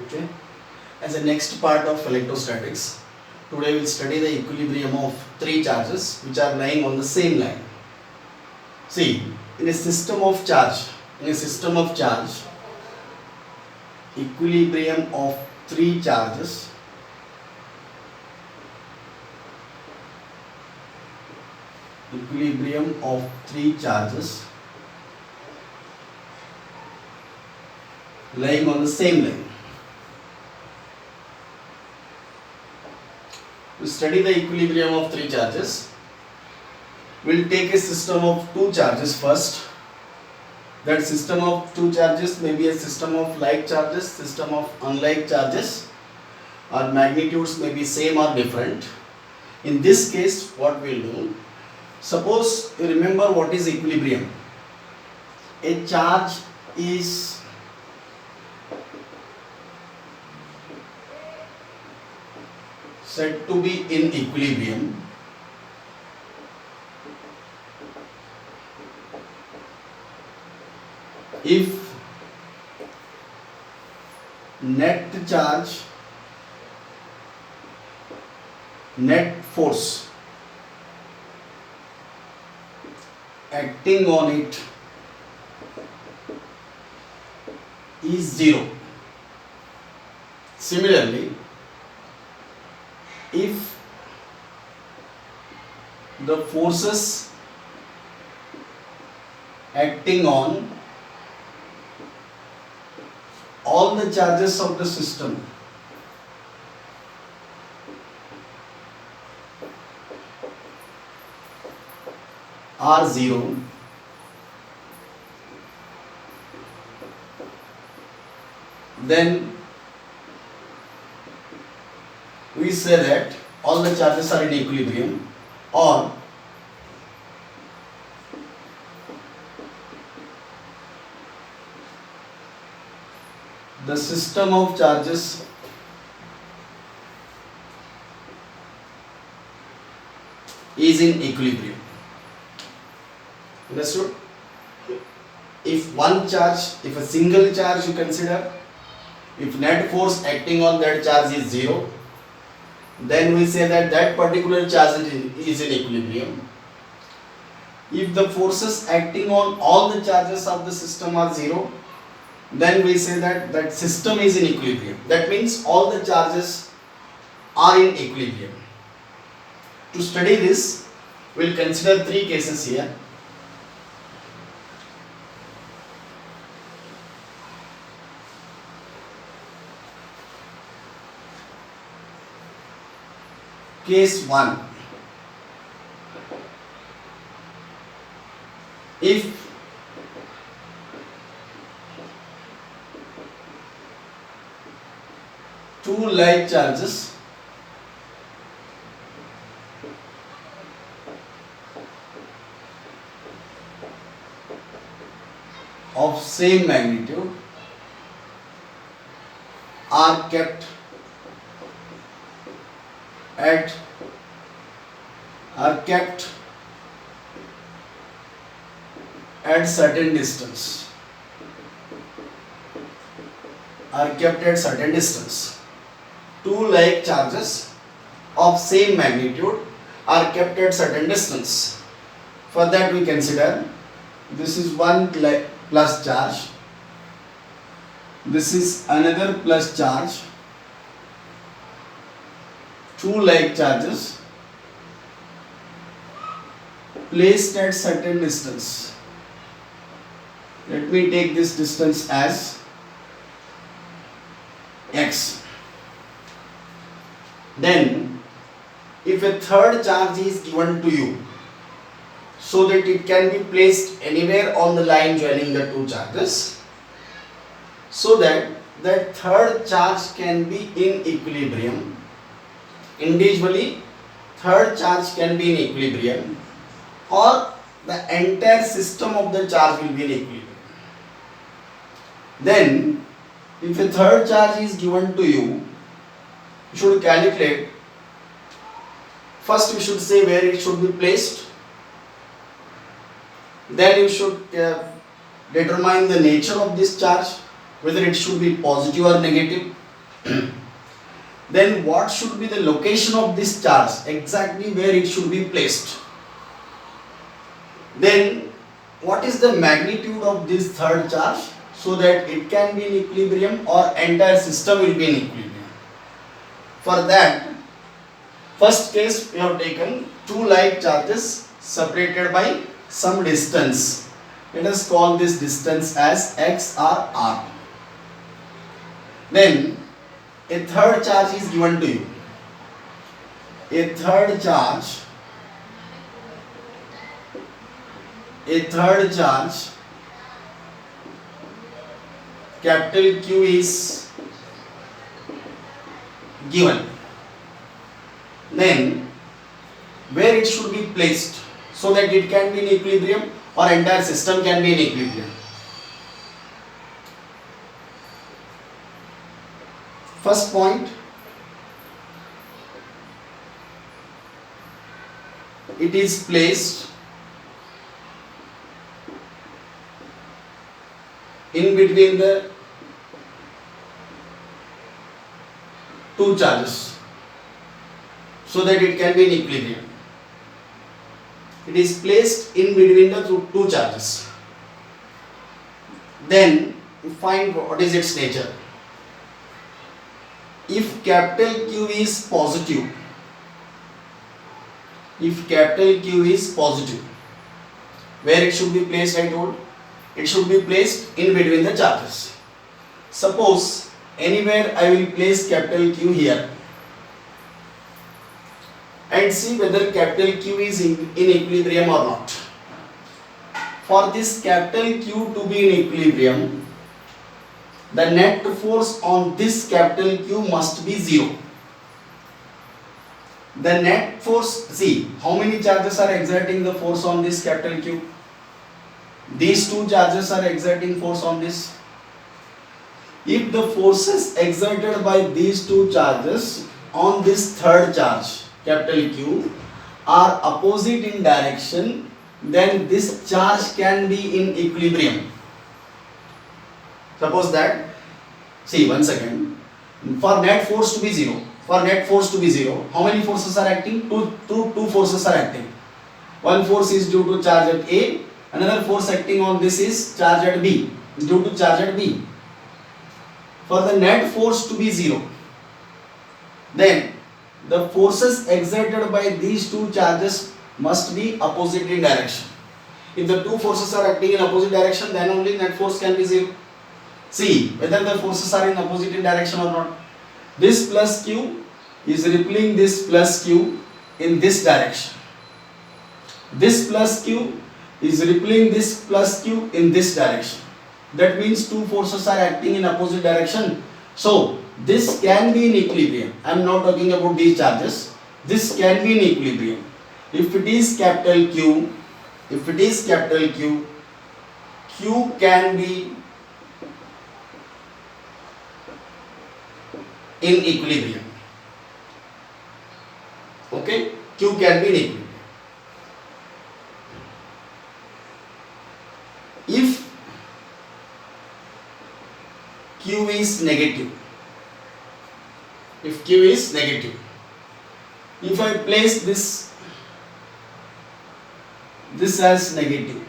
Okay. As a next part of electrostatics, today we'll study the equilibrium of three charges which are lying on the same line. See, in a system of charge, equilibrium of three charges lying on the same line. To study the equilibrium of three charges, we'll take a system of two charges first. That system of two charges may be a system of like charges, system of unlike charges, or magnitudes may be same or different. In this case, what we'll do, suppose you remember what is equilibrium. A charge is said to be in equilibrium if net force acting on it is zero. Similarly, if the forces acting on all the charges of the system are zero, then we say that all the charges are in equilibrium, or the system of charges is in equilibrium. Understood? If a single charge you consider, if net force acting on that charge is zero, then we say that that particular charge is in equilibrium. If the forces acting on all the charges of the system are zero, then we say that that system is in equilibrium. That means all the charges are in equilibrium. To study this, we will consider three cases here. Case 1. If two like charges of same magnitude are kept at certain distance, two like charges of same magnitude are kept at certain distance. For that we consider, this is one plus charge, this is another plus charge, two like charges placed at certain distance. Let me take this distance as x. Then if a third charge is given to you so that it can be placed anywhere on the line joining the two charges, so that that third charge can be in equilibrium. Individually, third charge can be in equilibrium, or the entire system of the charge will be in equilibrium. Then, if a third charge is given to you, you should calculate. First, you should say where it should be placed. Then you should determine the nature of this charge, whether it should be positive or negative. then what should be the location of this charge, exactly where it should be placed. Then what is the magnitude of this third charge, so that it can be in equilibrium or entire system will be in equilibrium. For that, first case we have taken two like charges separated by some distance. Let us call this distance as x or r. Then a third charge is given to you. A third charge capital Q is given. Then where it should be placed, so that it can be in equilibrium or entire system can be in equilibrium. First point, it is placed in between the two charges, so that it can be in equilibrium. It is placed in between the two charges. Then find what is its nature. If capital Q is positive, where it should be placed, I told, it should be placed in between the charges. Suppose anywhere I will place capital Q here, and see whether capital Q is in equilibrium or not. For this capital Q to be in equilibrium, the net force on this capital Q must be 0. The net force, see how many charges are exerting the force on this capital Q. These two charges are exerting force on this. If the forces exerted by these two charges on this third charge, capital Q, are opposite in direction, then this charge can be in equilibrium. Suppose that, see one second, for net force to be 0, how many forces are acting? Two forces are acting. One force is due to charge at A, another force acting on this is charge at B, due to charge at B. For the net force to be 0, then the forces exerted by these two charges must be opposite in direction. If the two forces are acting in opposite direction, then only net force can be 0. See whether the forces are in opposite in direction or not. This plus Q is repelling this plus Q in this direction. This plus Q is repelling this plus Q in this direction. That means two forces are acting in opposite direction. So this can be in equilibrium. I am not talking about these charges. This can be in equilibrium. If it is capital Q, Q can be in equilibrium. Okay, Q can be in equilibrium. If Q is negative, if I place this as negative,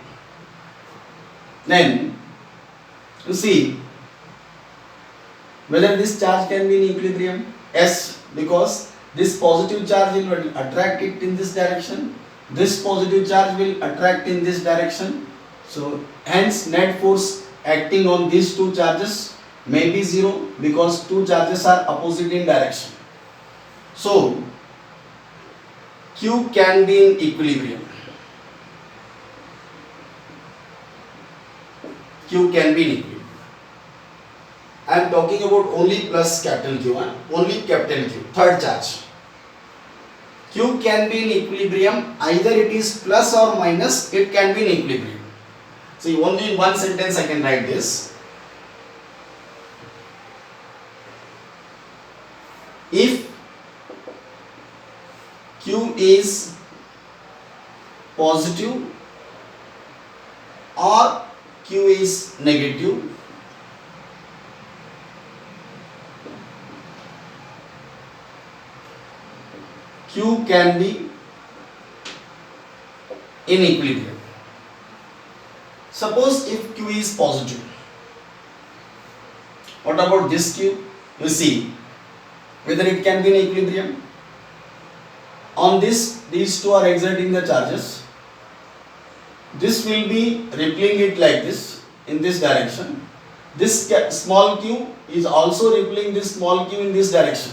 then you see whether this charge can be in equilibrium. Yes, because this positive charge will attract it in this direction, this positive charge will attract in this direction. So hence net force acting on these two charges may be 0, because two charges are opposite in direction. So Q can be in equilibrium. I am talking about only plus capital Q, only capital Q, third charge. Q can be in equilibrium, either it is plus or minus, it can be in equilibrium. See, only in one sentence I can write this. If Q is positive or Q is negative, Q can be in equilibrium. Suppose if Q is positive, what about this Q? You see whether it can be in equilibrium. On this, these two are exerting the charges. This will be repelling it like this in this direction. This small q is also repelling this small q in this direction.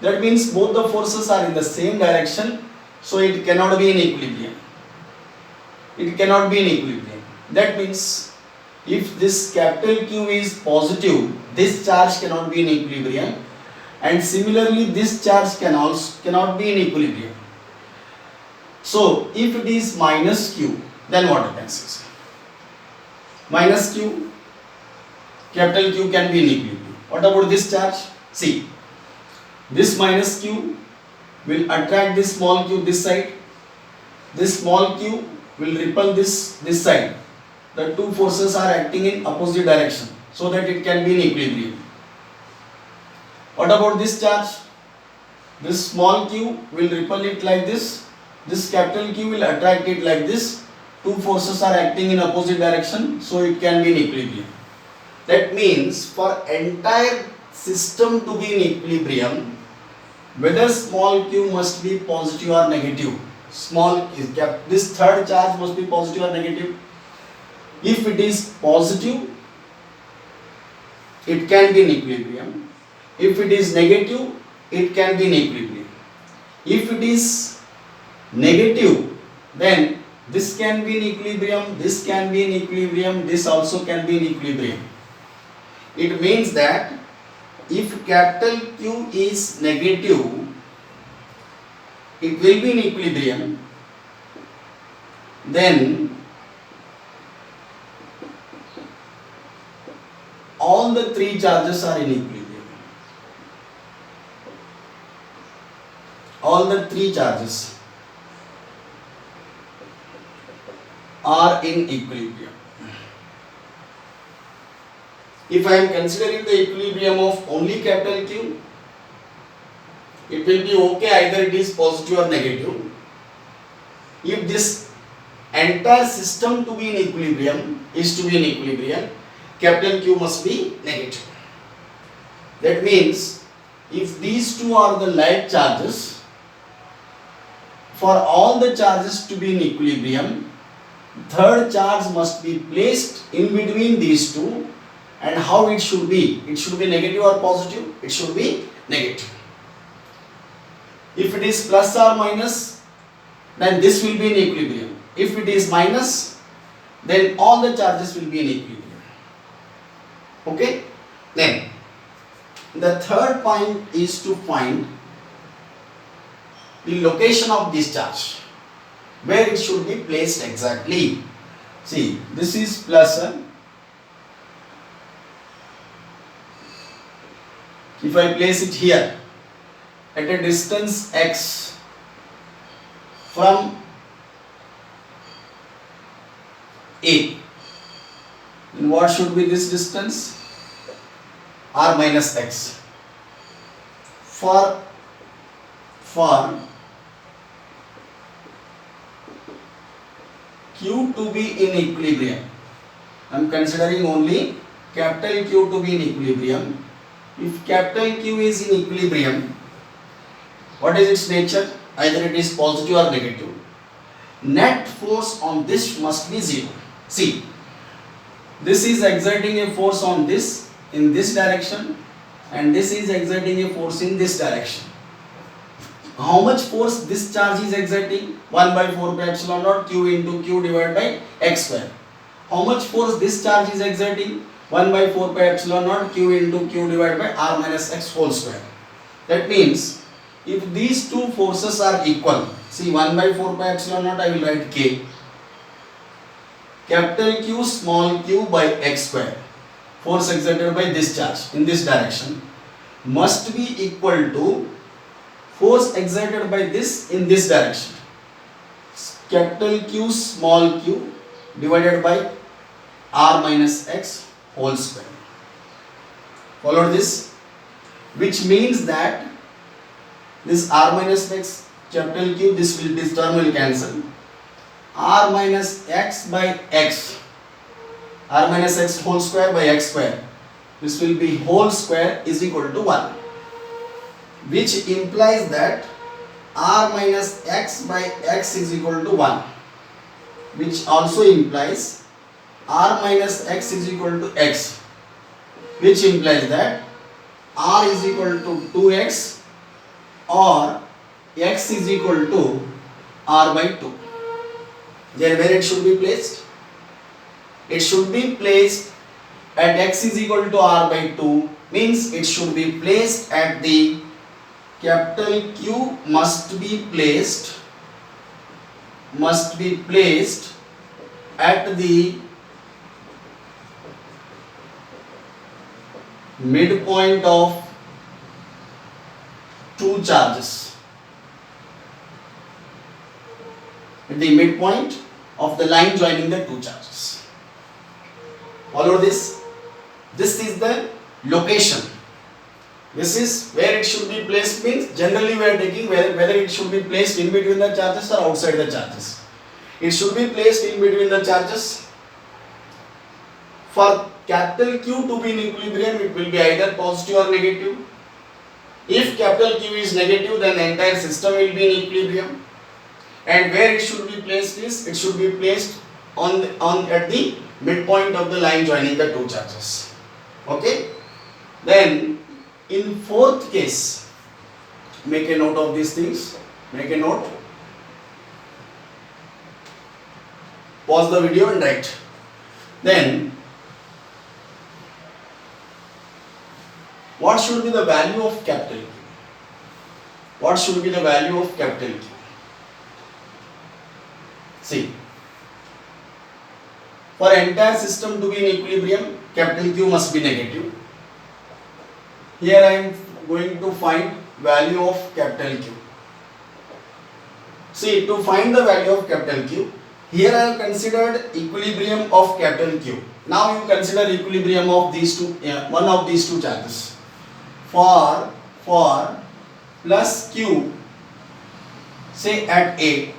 That means both the forces are in the same direction, so it cannot be in equilibrium. It cannot be in equilibrium. That means if this capital Q is positive, this charge cannot be in equilibrium, and similarly this charge cannot be in equilibrium. So if it is minus Q, then what happens? Minus Q, capital Q can be in equilibrium. What about this charge? See, this minus Q will attract this small q this side. This small q will repel this side. The two forces are acting in opposite direction so that it can be in equilibrium. What about this charge? This small q will repel it like this. This capital Q will attract it like this. Two forces are acting in opposite direction, so it can be in equilibrium. That means for entire system to be in equilibrium, whether small q must be positive or negative. This third charge must be positive or negative. If it is positive, it can be in equilibrium. If it is negative, it can be in equilibrium. If it is negative, then this can be in equilibrium, this can be in equilibrium, this also can be in equilibrium. It means that if capital Q is negative, it will be in equilibrium, then all the three charges are in equilibrium. All the three charges are in equilibrium. If I am considering the equilibrium of only capital Q, it will be okay either it is positive or negative. If this entire system to be in equilibrium capital Q must be negative. That means if these two are the like charges, for all the charges to be in equilibrium, third charge must be placed in between these two. And how it should be? It should be negative or positive? It should be negative. If it is plus or minus, then this will be in equilibrium. If it is minus, then all the charges will be in equilibrium. Okay? Then, the third point is to find the location of this charge, where it should be placed exactly. See, this is plus 1. If I place it here at a distance x from A, then what should be this distance? R minus x. For Q to be in equilibrium, I am considering only capital Q to be in equilibrium. If capital Q is in equilibrium, what is its nature? Either it is positive or negative. Net force on this must be 0. See, this is exerting a force on this in this direction, and this is exerting a force in this direction. How much force this charge is exerting? 1 by 4 pi epsilon naught q into q divided by x square. How much force this charge is exerting? 1 by 4 pi epsilon naught q into q divided by r minus x whole square. That means if these two forces are equal, see 1 by 4 pi epsilon naught I will write k, capital Q small q by x square, force exerted by this charge in this direction, must be equal to force exerted by this in this direction, capital Q small q divided by r minus x whole square. Follow this? Which means that this r minus x capital Q, this term will cancel. R minus x by x, r minus x whole square by x square, this will be whole square is equal to 1, which implies that r minus x by x is equal to 1, which also implies r minus x is equal to x, which implies that r is equal to 2x or x is equal to r by 2. Then where it should be placed? It should be placed at x is equal to r by 2, means it should be placed at the capital Q must be placed at the midpoint of two charges, at the midpoint of the line joining the two charges. Follow this. This is the location. This is where it should be placed, means generally we are taking whether it should be placed in between the charges or outside the charges. It should be placed in between the charges. For capital Q to be in equilibrium, it will be either positive or negative. If capital Q is negative, then the entire system will be in equilibrium. And where it should be placed is, it should be placed at the midpoint of the line joining the two charges. Okay? Then in fourth case, make a note of these things. Make a note. Pause the video and write. Then what should be the value of capital Q? What should be the value of capital Q? See, for entire system to be in equilibrium, capital Q must be negative. Here I am going to find value of capital Q. See, to find the value of capital Q, here I have considered equilibrium of capital Q. Now you consider equilibrium of these two, one of these two charges. For plus Q, say at A,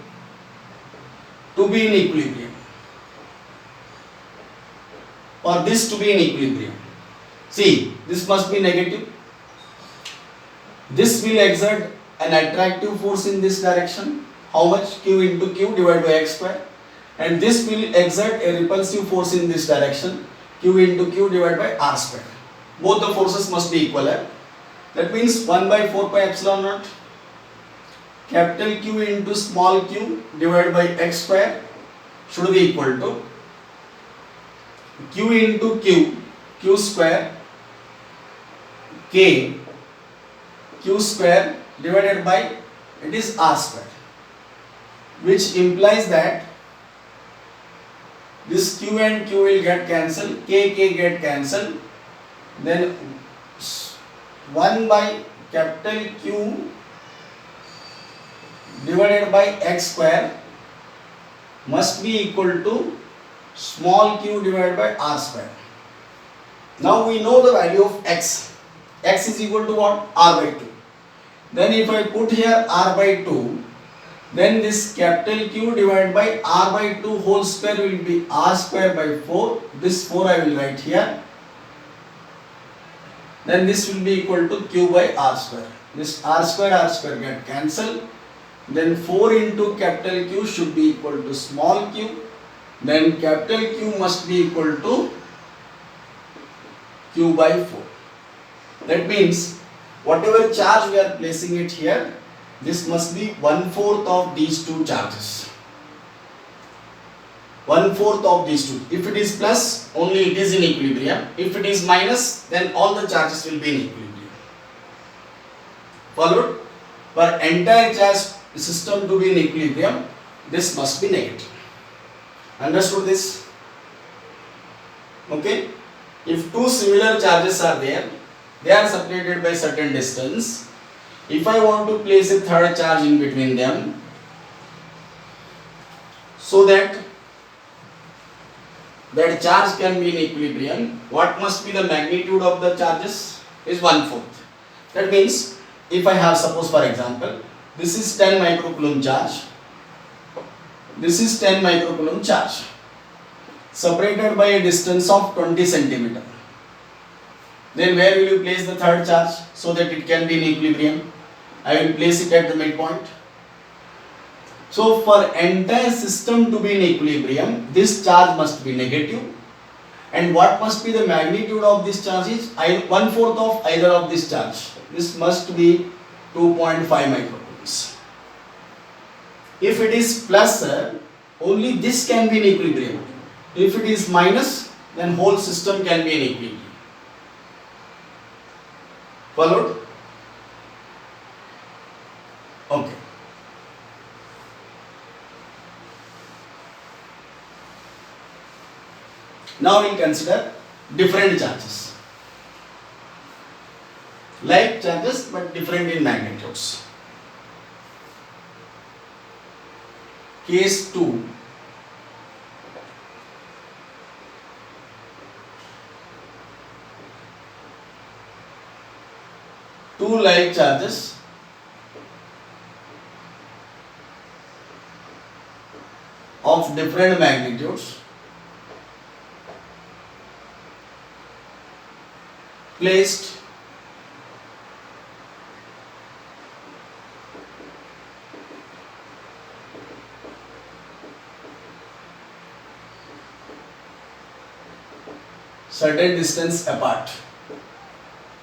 to be in equilibrium, for this to be in equilibrium. See, this must be negative. This will exert an attractive force in this direction. How much? Q into Q divided by x square. And this will exert a repulsive force in this direction. Q into Q divided by r square. Both the forces must be equal. That means 1 by 4 pi epsilon naught. Capital Q into small q divided by x square should be equal to Q into Q square K Q square divided by, it is r square, which implies that this Q and Q will get cancelled, K get cancelled, then 1 by capital Q divided by x square must be equal to small q divided by r square. Now we know the value of x. X is equal to what? R by 2. Then if I put here r by 2, then this capital Q divided by r by 2 whole square will be r square by 4. This 4 I will write here. Then this will be equal to q by r square. This r square get cancelled. Then 4 into capital Q should be equal to small q. Then capital Q must be equal to q by 4. That means whatever charge we are placing it here, this must be 1/4 of these two charges. 1/4 of these two. If it is plus, only it is in equilibrium. If it is minus, then all the charges will be in equilibrium. Followed? For entire charge system to be in equilibrium, this must be negative. Understood this? Okay? If two similar charges are there, they are separated by certain distance. If I want to place a third charge in between them, so that charge can be in equilibrium, what must be the magnitude of the charges? Is 1/4. That means, if I have, suppose for example, This is 10 microcoulomb charge. This is 10 microcoulomb charge separated by a distance of 20 centimeter. Then where will you place the third charge so that it can be in equilibrium? I will place it at the midpoint. So for entire system to be in equilibrium, this charge must be negative. And what must be the magnitude of this charge is 1/4 of either of this charge. This must be 2.5 microcoulombs. If it is plus, only this can be in equilibrium. If it is minus, then whole system can be in equilibrium. Followed? Okay. Now we will consider different charges. Like charges but different in magnitudes. Case 2. Two like charges of different magnitudes placed certain distance apart,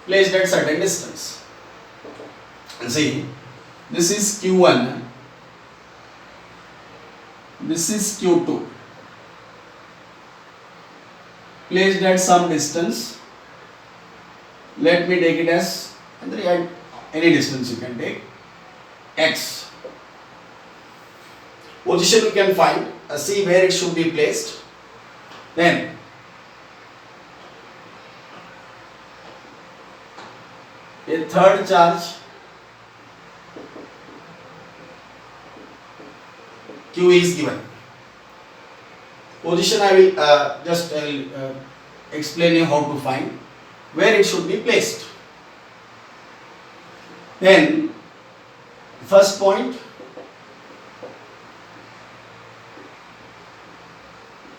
placed at certain distance. And see, this is Q1, this is Q2, placed at some distance. Let me take it as any distance you can take, x. Position you can find, see where it should be placed. Then a third charge Q is given. Position I will explain you how to find where it should be placed. Then first point,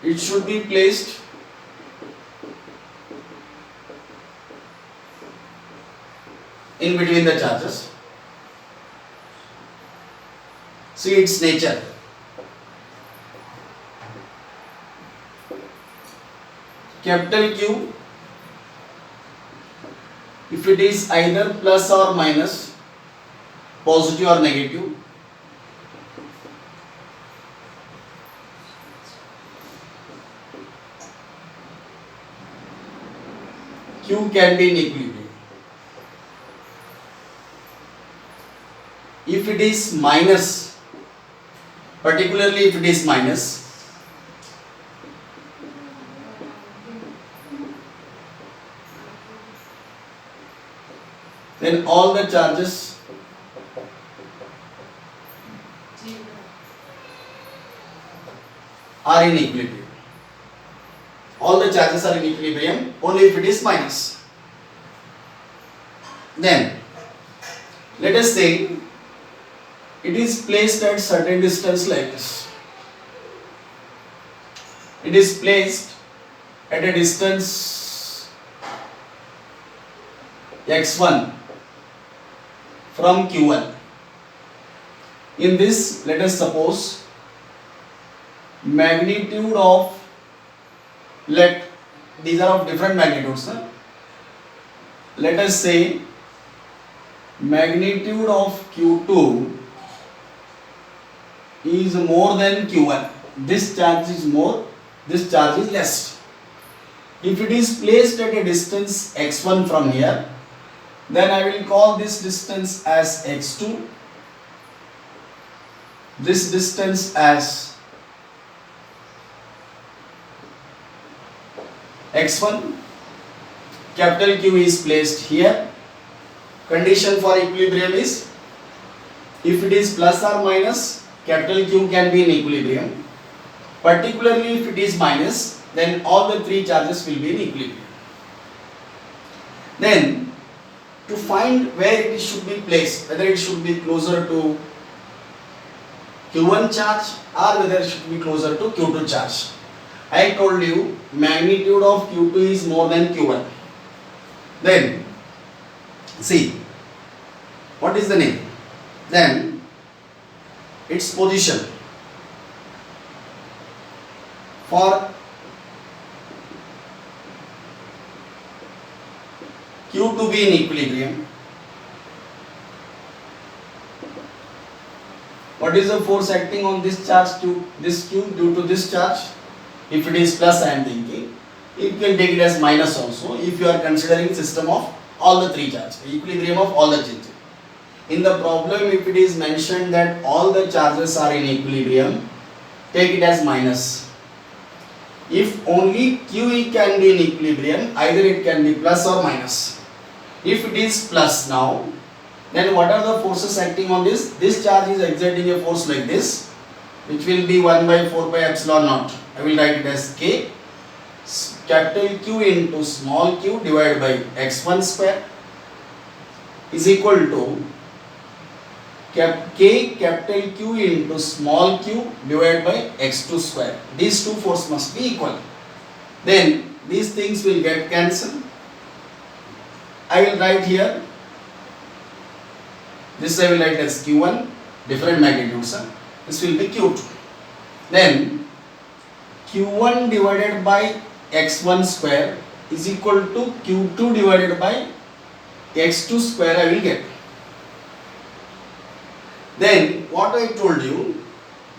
it should be placed in between the charges. See its nature. Capital Q, if it is either plus or minus, positive or negative, Q can be in equilibrium. If it is minus, particularly if it is minus, then all the charges are in equilibrium. All the charges are in equilibrium only if it is minus. Then let us say it is placed at certain distance like this. It is placed at a distance x1 from Q1. In this, let us suppose magnitude of, these are of different magnitudes. Let us say magnitude of Q2 is more than Q1. This charge is more, this charge is less. If it is placed at a distance x1 from here, then I will call this distance as x2, this distance as x1. Capital Q is placed here. Condition for equilibrium is, if it is plus or minus, capital Q can be in equilibrium. Particularly if it is minus, then all the three charges will be in equilibrium. Then to find where it should be placed, whether it should be closer to Q1 charge or whether it should be closer to Q2 charge. I told you magnitude of Q2 is more than Q1. Then see what is the name? Then its position for Q to be in equilibrium. What is the force acting on this charge to this Q due to this charge? If it is plus, I am thinking, you can take it as minus also if you are considering system of all the three charges, equilibrium of all the charges. In the problem, if it is mentioned that all the charges are in equilibrium, take it as minus. If only QE can be in equilibrium, either it can be plus or minus. If it is plus now, then what are the forces acting on this? This charge is exerting a force like this, which will be 1 by 4 pi epsilon naught. I will write it as K, capital Q into small q divided by x1 square is equal to K capital Q into small q divided by x2 square. These two forces must be equal. Then these things will get cancelled. I will write here, this I will write as Q1, different magnitudes. This will be Q2. Then Q1 divided by x1 square is equal to Q2 divided by x2 square I will get. Then what I told you,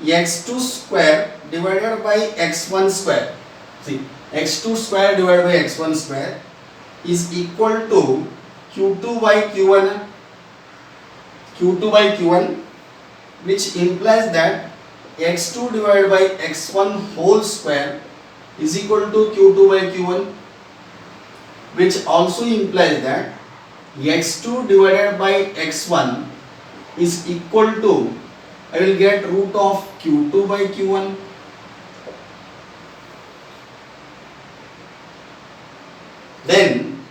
x2 square divided by x1 square. See, x2 square divided by x1 square is equal to Q2 by Q1. Q2 by Q1, which implies that x2 divided by x1 whole square is equal to Q2 by Q1, which also implies that x2 divided by x1 is equal to, I will get root of Q2 by Q1. Then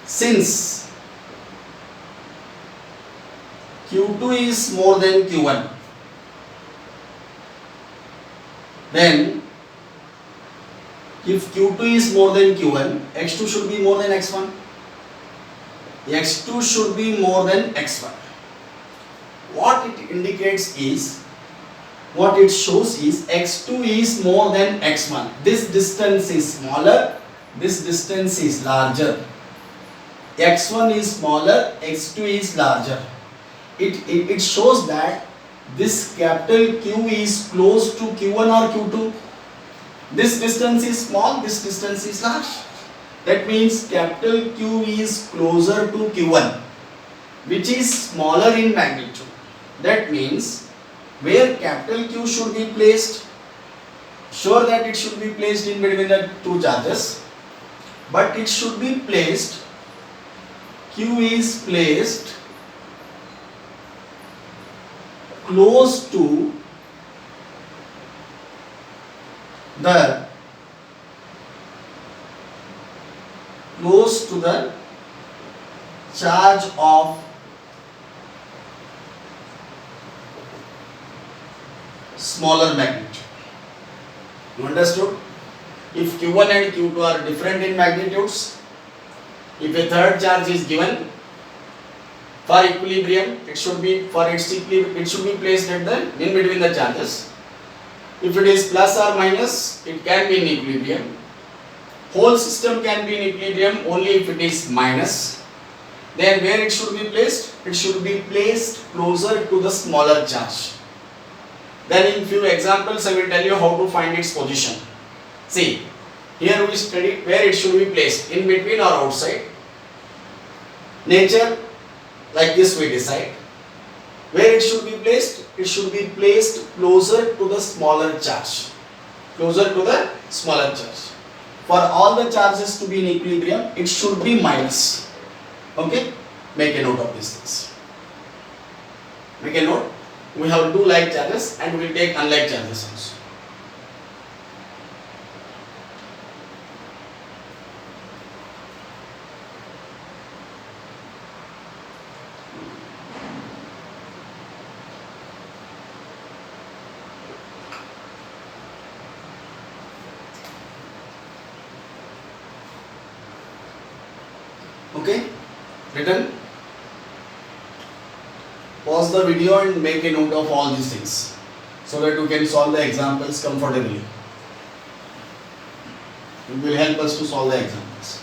since Q2 is more than Q1, then if Q2 is more than Q1, X2 should be more than X1. X2 should be more than X1. What it indicates is, what it shows is X2 is more than X1. This distance is smaller, this distance is larger. X1 is smaller, X2 is larger. It shows that this capital Q is close to Q1 or Q2. This distance is small, this distance is large. That means capital Q is closer to Q1, which is smaller in magnitude. That means where capital Q should be placed, sure that it should be placed in between the two charges, but it should be placed, Q is placed close to the charge of smaller magnitude. You understood? If Q1 and Q2 are different in magnitudes, if a third charge is given, for equilibrium it should be placed at the in between the charges. If it is plus or minus, it can be in equilibrium. Whole system can be in equilibrium only if it is minus. Then where it should be placed? It should be placed closer to the smaller charge. Then in few examples I will tell you how to find its position. See, here we study where it should be placed, in between or outside. Nature, like this we decide. Where it should be placed? It should be placed closer to the smaller charge. Closer to the smaller charge. For all the charges to be in equilibrium, it should be minus. Okay? Make a note of these things. Make a note. We have two like charges and we will take unlike charges also. Okay, written. Pause the video and make a note of all these things so that you can solve the examples comfortably. It will help us to solve the examples.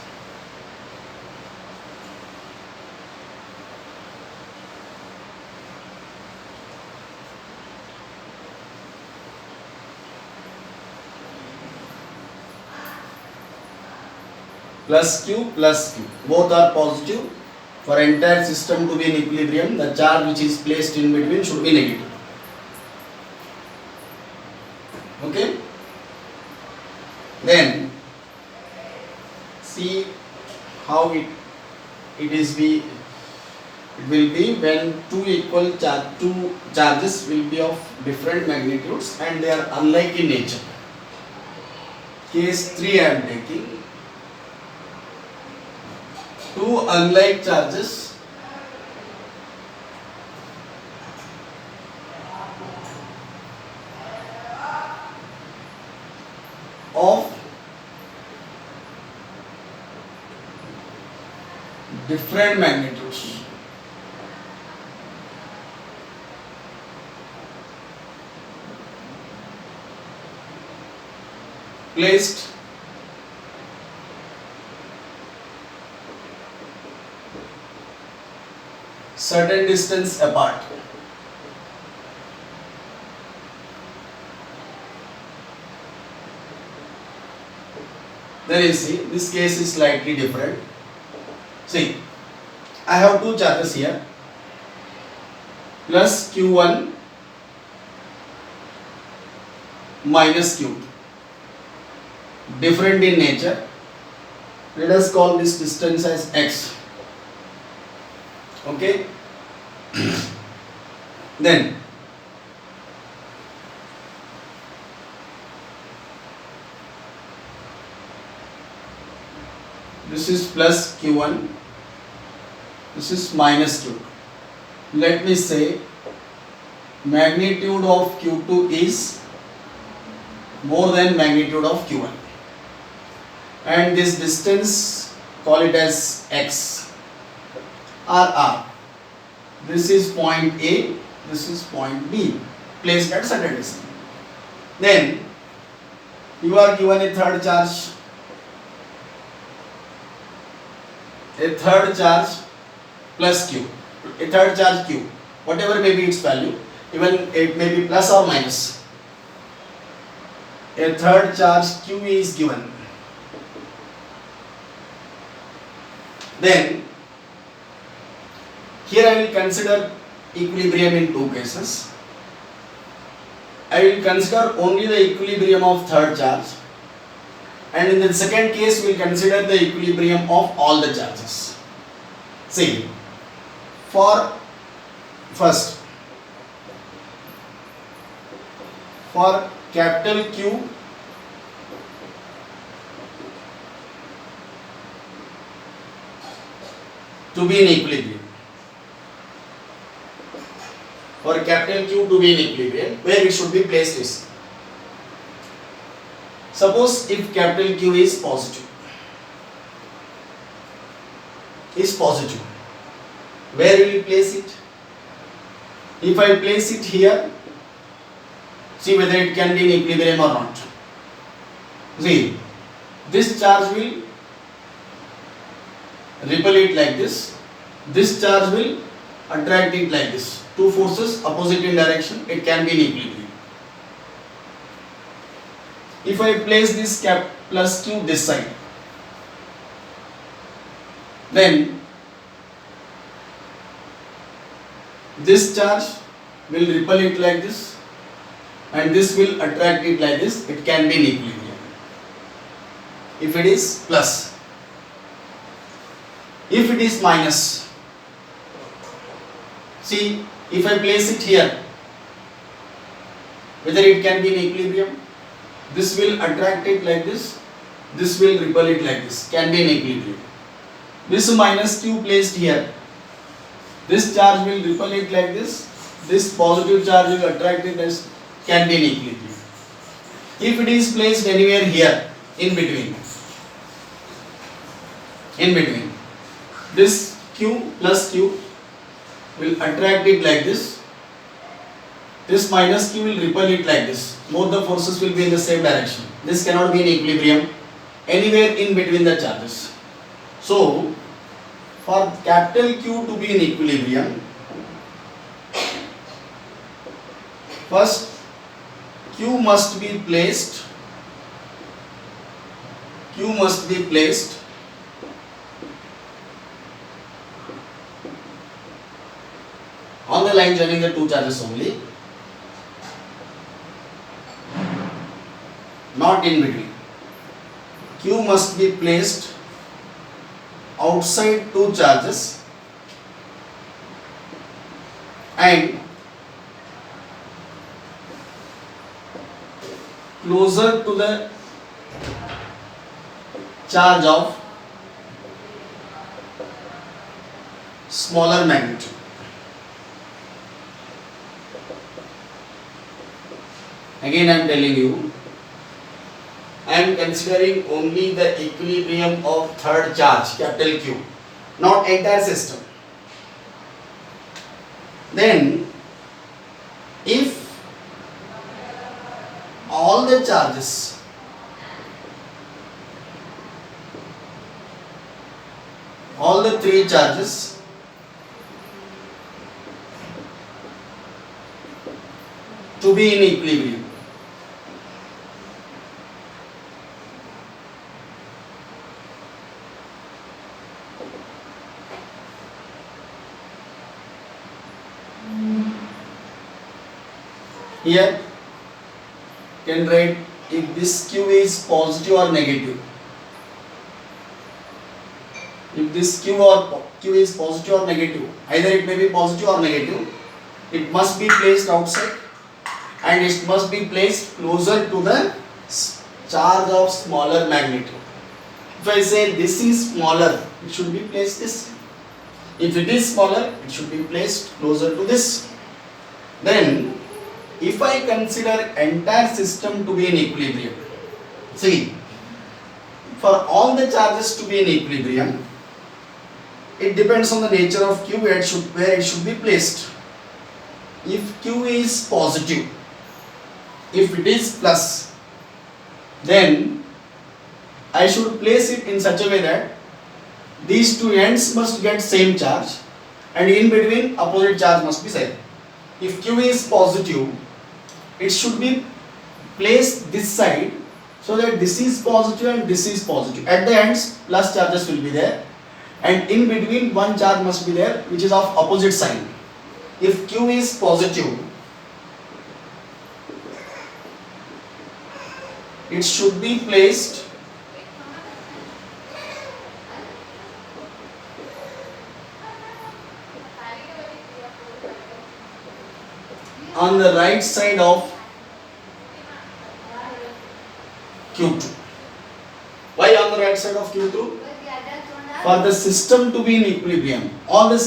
Plus Q, both are positive. For entire system to be in equilibrium, the charge which is placed in between should be negative. Okay? Then see how it will be when two charges will be of different magnitudes and they are unlike in nature. Case 3 I am taking. Two unlike charges of different magnitudes. Placed certain distance apart. Then you see this case is slightly different. See, I have two charges here, plus Q1 minus Q2, different in nature. Let us call this distance as x. Okay. Then this is plus Q1, this is minus Q2. Let me say magnitude of Q2 is more than magnitude of Q1, and this distance, call it as x or r. This is point A, this is point B, placed at certain distance. Then you are given a third charge plus Q, a third charge Q, whatever may be its value, even it may be plus or minus. A third charge Q is given. Then here I will consider equilibrium in two cases. I will consider only the equilibrium of third charge, and in the second case we will consider the equilibrium of all the charges. See, for capital Q to be in equilibrium, for capital Q to be in equilibrium, where it should be placed is, suppose if capital Q is positive, where will you place it? If I place it here, see whether it can be in equilibrium or not. See, this charge will repel it like this, this charge will attract it like this. Two forces opposite in direction, it can be in equilibrium. If I place this cap plus Q this side, then this charge will repel it like this and this will attract it like this, it can be in equilibrium. If it is plus, if it is minus, see if I place it here, whether it can be in equilibrium, this will attract it like this will repel it like this, can be in equilibrium. This minus Q placed here, this charge will repel it like this positive charge will attract it as, can be in equilibrium. If it is placed anywhere here, in between, This Q plus Q will attract it like this. This minus Q will repel it like this. Both the forces will be in the same direction. This cannot be in equilibrium anywhere in between the charges. So, for capital Q to be in equilibrium, first Q must be placed on the line joining the two charges only, not in between. Q must be placed outside two charges and closer to the charge of smaller magnitude. Again I am telling you, I am considering only the equilibrium of third charge, capital Q, not entire system. Then, if all the charges all the three charges to be in equilibrium, here can write if this Q is positive or negative. If this Q is positive or negative, either it may be positive or negative, it must be placed outside and it must be placed closer to the charge of smaller magnitude. If I say this is smaller, it should be placed this. If it is smaller, it should be placed closer to this. Then, if I consider entire system to be in equilibrium, see, for all the charges to be in equilibrium, it depends on the nature of Q where it should be placed. If Q is positive, if it is plus, then I should place it in such a way that these two ends must get same charge and in between opposite charge must be same. If Q is positive, it should be placed this side so that this is positive and this is positive. At the ends, plus charges will be there and in between one charge must be there which is of opposite sign. If Q is positive, it should be placed on the right side of Q2. Why on the right side of Q2? For the system to be in equilibrium, all the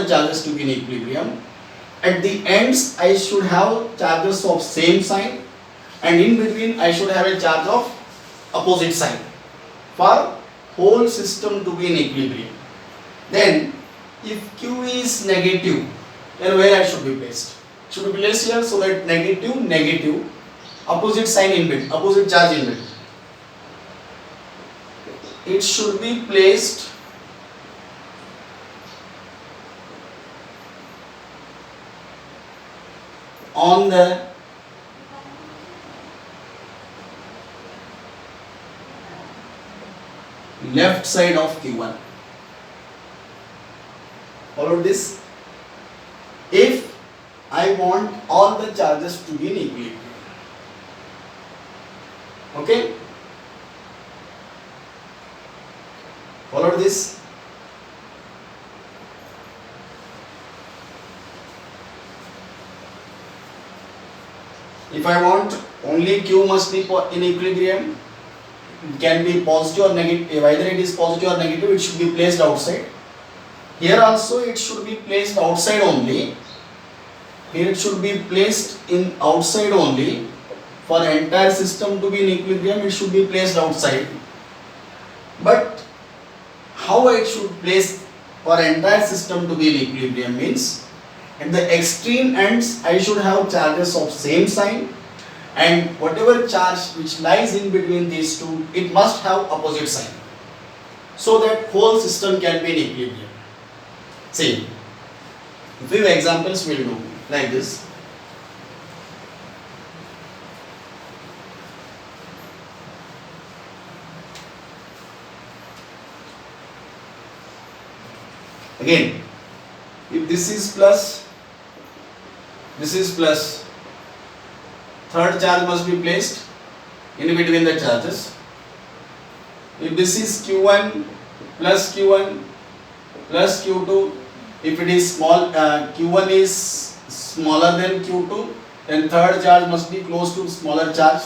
charges to be in equilibrium, at the ends I should have charges of same sign and in between I should have a charge of opposite sign for whole system to be in equilibrium. Then if Q is negative, then where I should be placed? It should be placed here so that negative, opposite sign in between, opposite charge in between. It should be placed on the left side of Q1. Follow this. If I want all the charges to be in equilibrium. Okay? Follow this. If I want only Q must be in equilibrium, it can be positive or negative. Either it is positive or negative, it should be placed outside. Here also it should be placed outside only. Here it should be placed in outside only. For entire system to be in equilibrium, it should be placed outside. But how I should place for entire system to be in equilibrium means at the extreme ends I should have charges of same sign, and whatever charge which lies in between these two, it must have opposite sign, so that whole system can be in equilibrium. See, few examples will do like this. Again, if this is plus, third charge must be placed in between the charges. If this is Q1 plus Q1 plus Q2, if it is small, Q1 is smaller than Q2, then third charge must be close to smaller charge.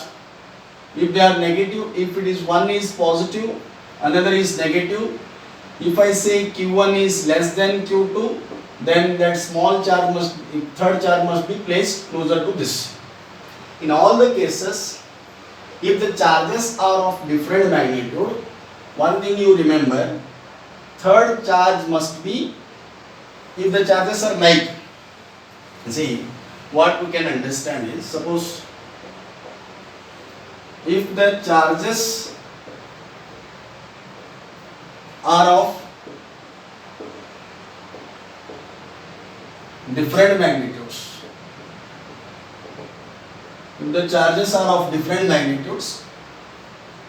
If they are negative, if it is one is positive, another is negative. If I say Q1 is less than Q2, then that small charge must, third charge must be placed closer to this. In all the cases, if the charges are of different magnitude, one thing you remember, third charge must be, if the charges are like, see, what we can understand is, suppose if the charges are of different magnitudes, if the charges are of different magnitudes,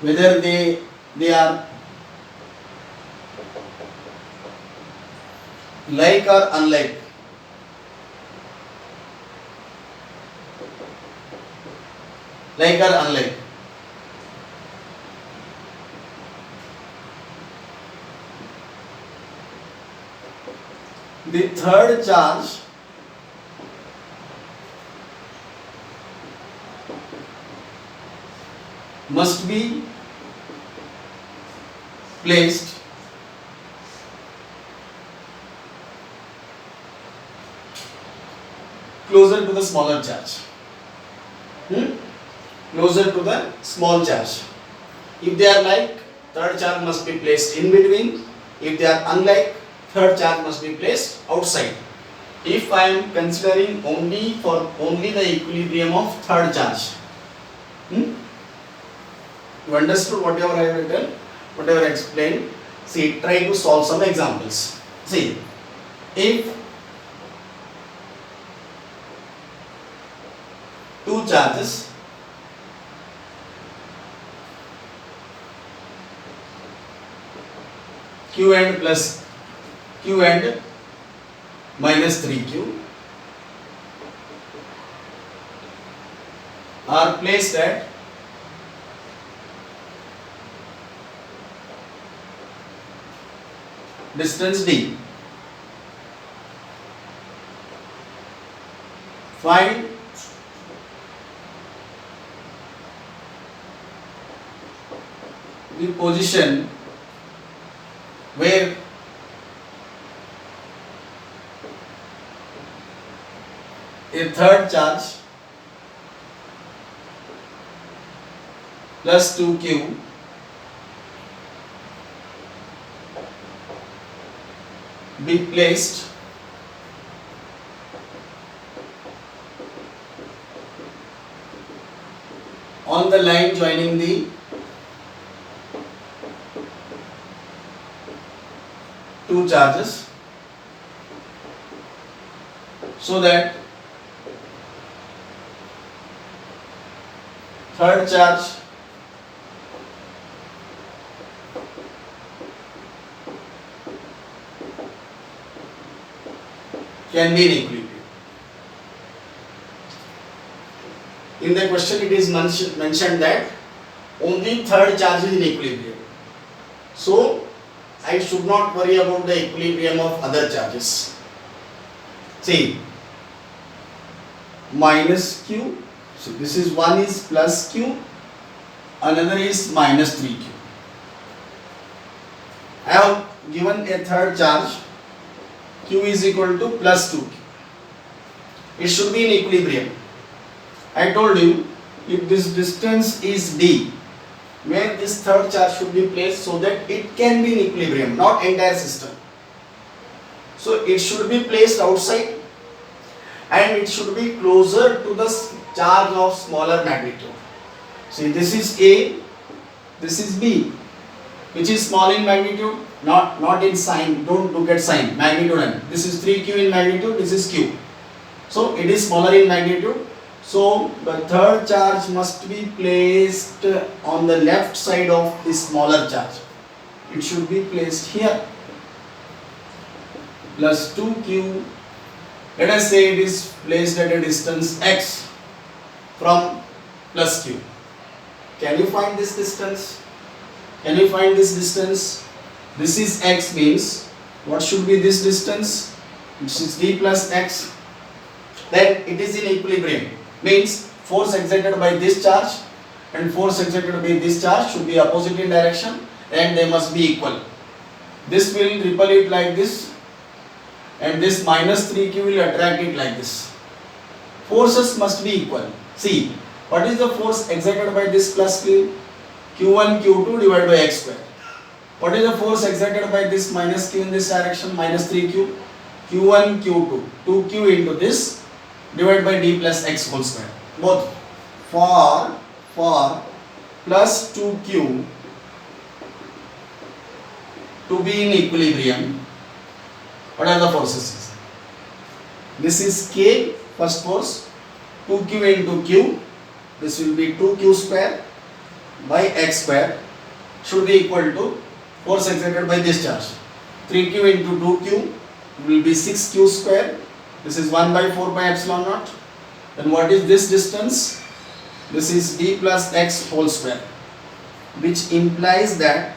whether they are like or unlike, like or unlike, the third charge must be placed closer to the smaller charge. Closer to the small charge. If they are like, third charge must be placed in between. If they are unlike, third charge must be placed outside. If I am considering only the equilibrium of third charge. You understood whatever I have written, whatever I explained? See, try to solve some examples. See, if two charges Q and plus Q and minus 3Q are placed at distance D. Find the position where a third charge plus 2Q be placed on the line joining the two charges, so that third charge can be in equilibrium. In the question it is mentioned that only third charge is in equilibrium. So I should not worry about the equilibrium of other charges. See, minus Q, so this is one is plus Q, another is minus 3Q. I have given a third charge, Q is equal to plus 2Q. It should be in equilibrium. I told you, if this distance is D, where this third charge should be placed so that it can be in equilibrium, not entire system. So it should be placed outside and it should be closer to the charge of smaller magnitude. See, this is A, this is B, which is small in magnitude, not in sign. Don't look at sign, magnitude n. This is 3q in magnitude, this is q. So it is smaller in magnitude. So the third charge must be placed on the left side of the smaller charge. It should be placed here. Plus 2q. Let us say it is placed at a distance x from plus q. Can you find this distance? Can you find this distance? This is x, means what should be this distance? This is d plus x. Then it is in equilibrium, means force exerted by this charge and force exerted by this charge should be opposite in direction and they must be equal. This will repel it like this and this minus 3q will attract it like this. Forces must be equal. See, what is the force exerted by this plus q? q1 q2 divided by x square. What is the force exerted by this minus q in this direction? Minus 3q. q1 q2 2q into this divided by d plus x whole square. Both for plus 2q to be in equilibrium, what are the forces? This is k, first force, 2q into q, this will be 2q square by x square should be equal to force exerted by this charge. 3q into 2q will be 6q square. This is 1 by 4 pi epsilon naught. Then what is this distance? This is d plus x whole square, which implies that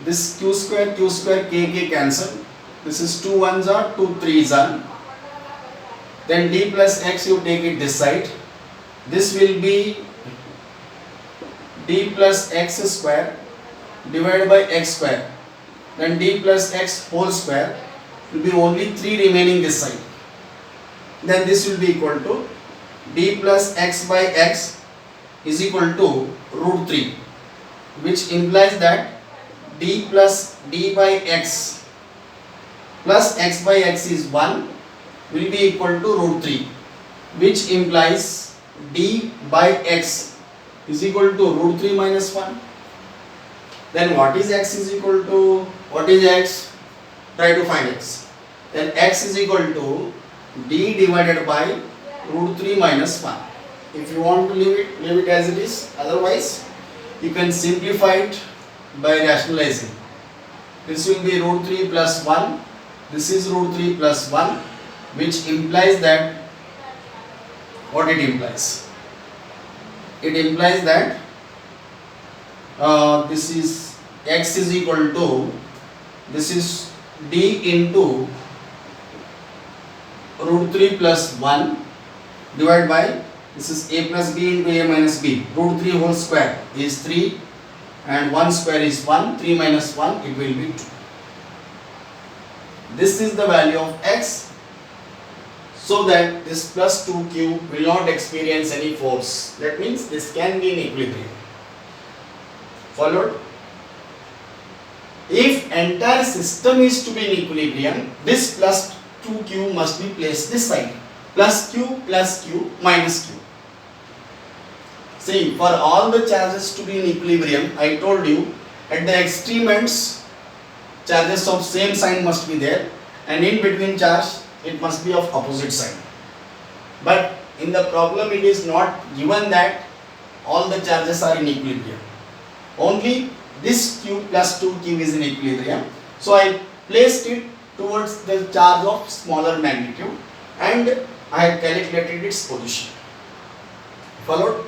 this q square k cancel. This is 2 1s are 2 3s are. Then d plus x you take it this side. This will be d plus x square divided by x square. Then d plus x whole square will be only 3 remaining this side. Then this will be equal to d plus x by x is equal to root 3, which implies that d plus d by x plus x by x is 1 will be equal to root 3, which implies d by x is equal to root 3 minus 1. Then what is x is equal to? What is x? Try to find x. Then x is equal to d divided by root 3 minus 1. If you want to leave it as it is. Otherwise, you can simplify it by rationalizing. This will be root 3 plus 1. This is root 3 plus 1, which implies that, what it implies? It implies that this is x is equal to, this is d into root 3 plus 1 divided by, this is a plus b into a minus b. Root 3 whole square is 3 and 1 square is 1. 3 minus 1, it will be 2. This is the value of x, so that this plus 2q will not experience any force. That means this can be in equilibrium. Followed? If entire system is to be in equilibrium, this plus 2q must be placed this side. Plus q minus q. See, for all the charges to be in equilibrium, I told you at the extreme ends charges of same sign must be there, and in between charge it must be of opposite sign. But in the problem it is not given that all the charges are in equilibrium. Only this q plus 2q is in equilibrium. So I placed it towards the charge of smaller magnitude and I have calculated its position. Followed?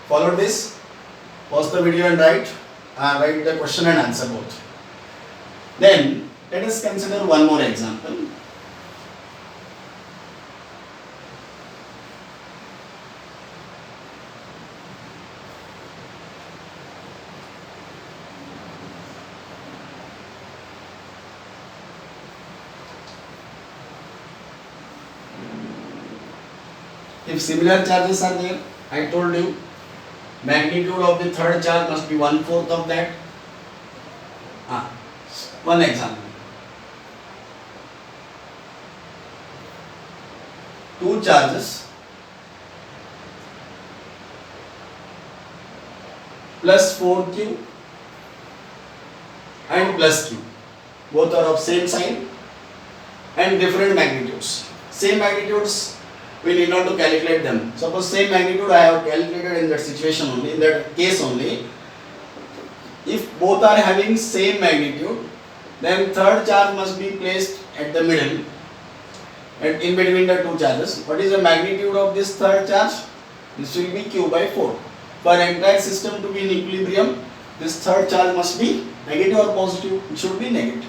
Follow this. Pause the video and write the question and answer both. Then let us consider one more example. If similar charges are there, I told you Magnitude of the third charge must be 1/4 of that. One example. Two charges plus 4q and plus q. Both are of same sign and different magnitudes. Same magnitudes, we need not to calculate them. Suppose same magnitude I have calculated in that situation only, in that case only. If both are having same magnitude, then third charge must be placed at the middle and in between the two charges. What is the magnitude of this third charge? This will be q by 4. For entire system to be in equilibrium, this third charge must be negative or positive. It should be negative.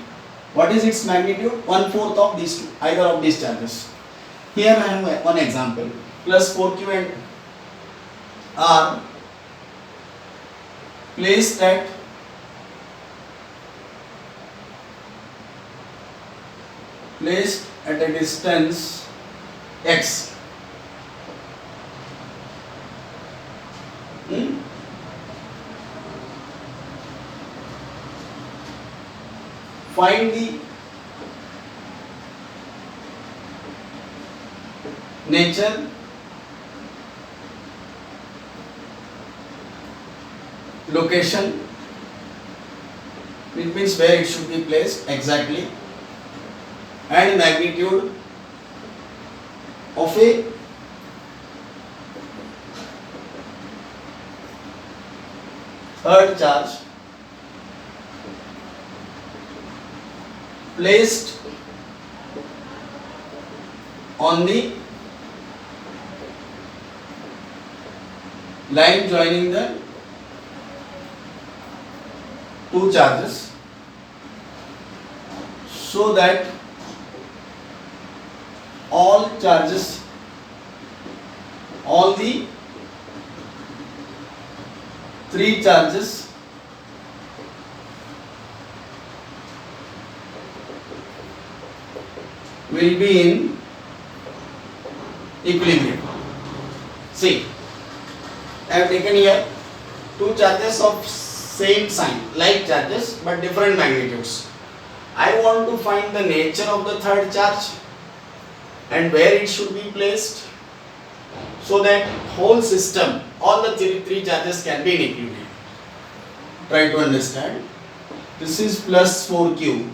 What is its magnitude? 1/4 of these two, either of these charges. Here I have one example. Plus 4q and r placed at a distance x. Find the nature, location, which means where it should be placed exactly, and magnitude of a third charge placed on the line joining the two charges, so that all the three charges will be in equilibrium. See, I have taken here two charges of same sign, like charges but different magnitudes. I want to find the nature of the third charge and where it should be placed, so that whole system, all the three charges can be in equilibrium. Try to understand. This is plus 4q.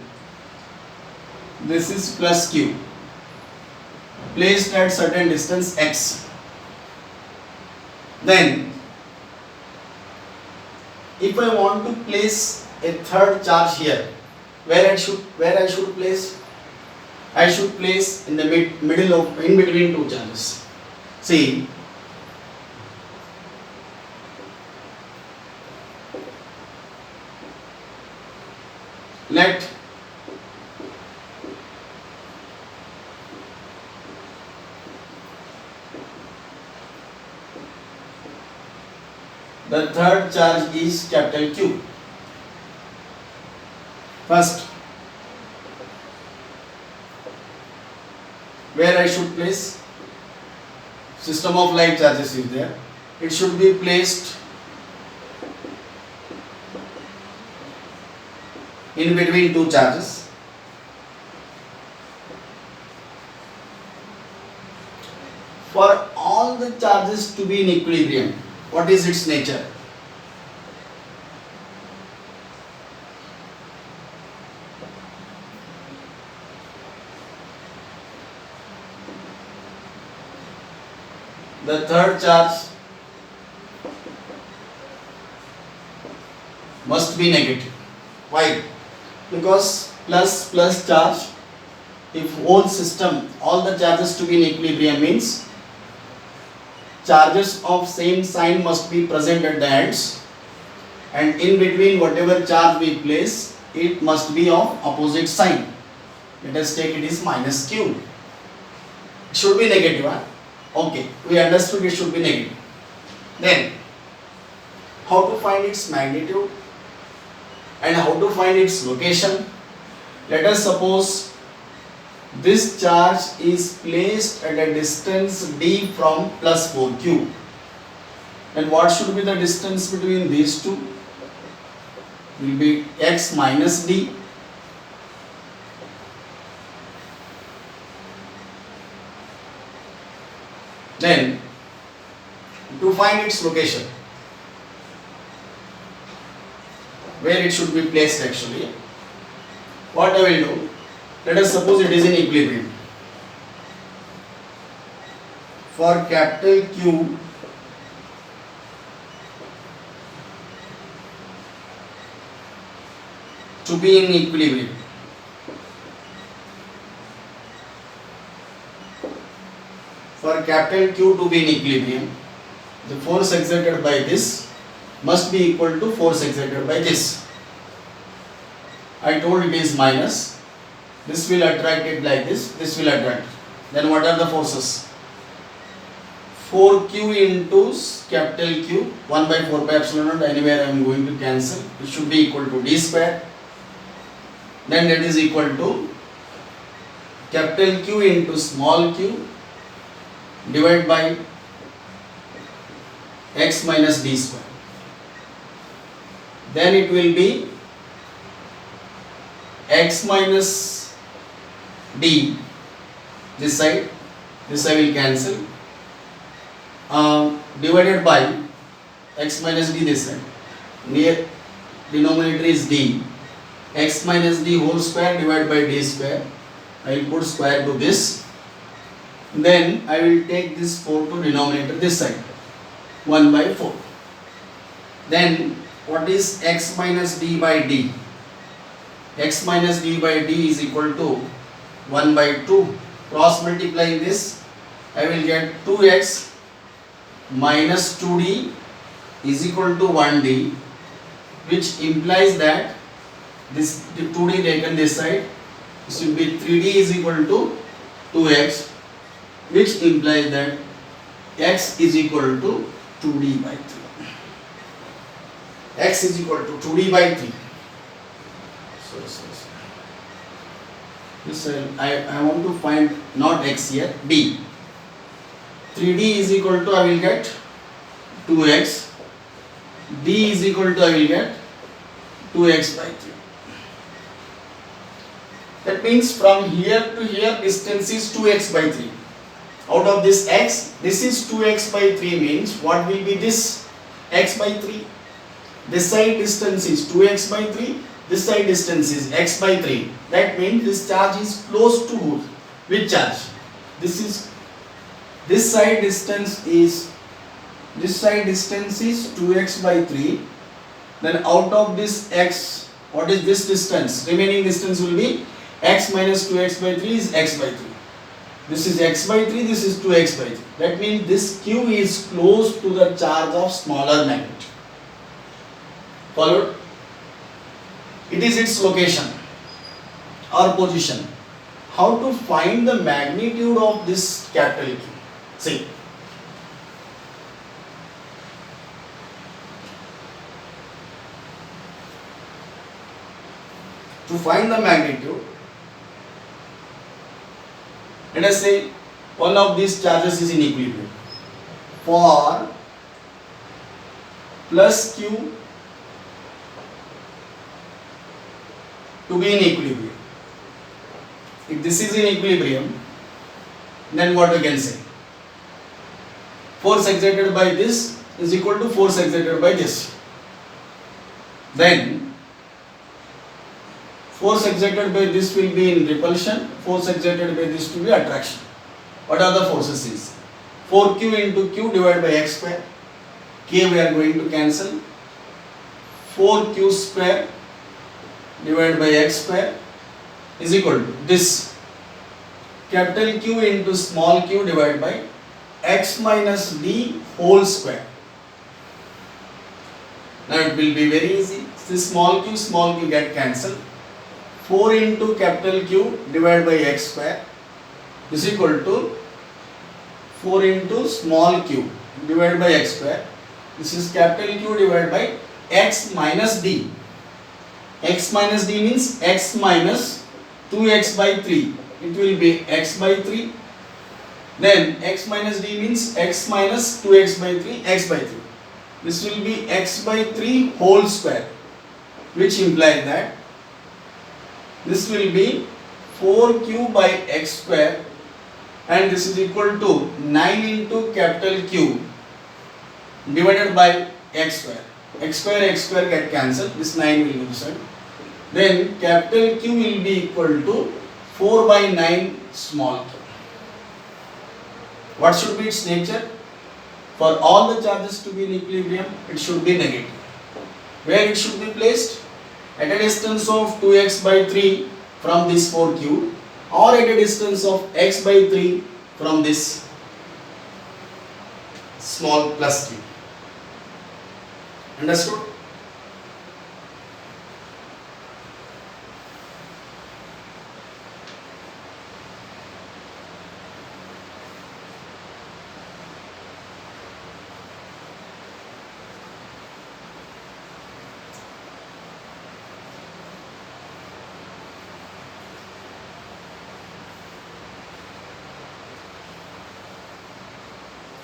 This is plus q. Placed at certain distance x. Then, if I want to place a third charge here, where I should place? I should place in the middle of, in between two charges. See, let the third charge is capital Q. First, where I should place? System of like charges is there. It should be placed in between two charges. For all the charges to be in equilibrium, what is its nature? The third charge must be negative. Why? Because plus charge, if whole system, all the charges to be in equilibrium means charges of same sign must be present at the ends, and in between whatever charge we place, it must be of opposite sign. Let us take it is minus q. It should be negative. Huh? Okay, we understood it should be negative. Then, how to find its magnitude and how to find its location? Let us suppose this charge is placed at a distance d from plus 4q. And what should be the distance between these two? Will be x minus d. Then to find its location, where it should be placed actually, what I will do, let us suppose it is in equilibrium. For capital Q to be in equilibrium, for capital Q to be in equilibrium, the force exerted by this must be equal to force exerted by this. I told it is minus, this will attract it like this will attract. Then what are the forces? 4q into capital Q, 1 by 4 pi epsilon naught, anywhere I am going to cancel, it should be equal to d square. Then that is equal to capital Q into small q divided by x minus d square. Then it will be x minus d, this side I will cancel, divided by x minus d this side, near denominator is d, x minus d whole square divided by d square. I will put square to this, then I will take this 4 to denominator this side, 1 by 4. Then what is x minus d by d? X minus d by d is equal to 1 by 2. Cross multiplying this, I will get 2x minus 2d is equal to 1d, which implies that this 2d taken this side, this will be 3d is equal to 2x, which implies that x is equal to 2d by 3. X is equal to 2d by 3. This I want to find not x here, d. 3d is equal to, I will get 2x, d is equal to, I will get 2x by 3. That means from here to here distance is 2x by 3. Out of this x, this is 2x by 3 means what will be this x by 3? This side distance is 2x by 3, this side distance is x by 3. That means this charge is close to which charge? This side distance is 2x by 3. Then out of this x, what is this distance? Remaining distance will be x minus 2x by 3 is x by 3. This is x by 3, this is 2x by 3. That means this q is close to the charge of smaller magnitude. Followed? It is its location or position. How to find the magnitude of this capital Q? See. To find the magnitude, let us say one of these charges is in equilibrium. For plus Q to be in equilibrium. If this is in equilibrium, then what we can say? Force exerted by this is equal to force exerted by this. Then force exerted by this will be in repulsion, force exerted by this will be attraction. What are the forces is? 4q into q divided by x square. K we are going to cancel. 4q square divided by x square is equal to this capital Q into small q divided by x minus d whole square. Now it will be very easy. This small q get cancelled. 4 into capital Q divided by x square is equal to 4 into small q divided by x square. This is capital Q divided by x minus d. X minus d means x minus 2x by 3. It will be x by 3. Then x minus d means x minus 2x by 3, x by 3. this will be x by 3 whole square, which implies that this will be 4q by x square, and this is equal to 9 into capital Q divided by x square. X square get cancelled, this 9 will go this side. Then capital Q will be equal to 4 by 9 small q. What should be its nature? For all the charges to be in equilibrium, it should be negative. Where it should be placed? At a distance of 2x by 3 from this 4q, or at a distance of x by 3 from this small plus q. Understood?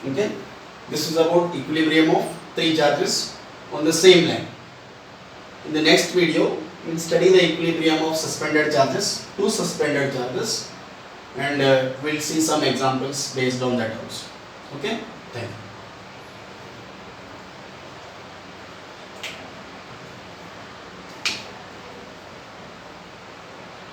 Okay, this is about equilibrium of three charges on the same line. In the next video, we will study the equilibrium of suspended charges, two suspended charges, and we will see some examples based on that also. Okay, thank you.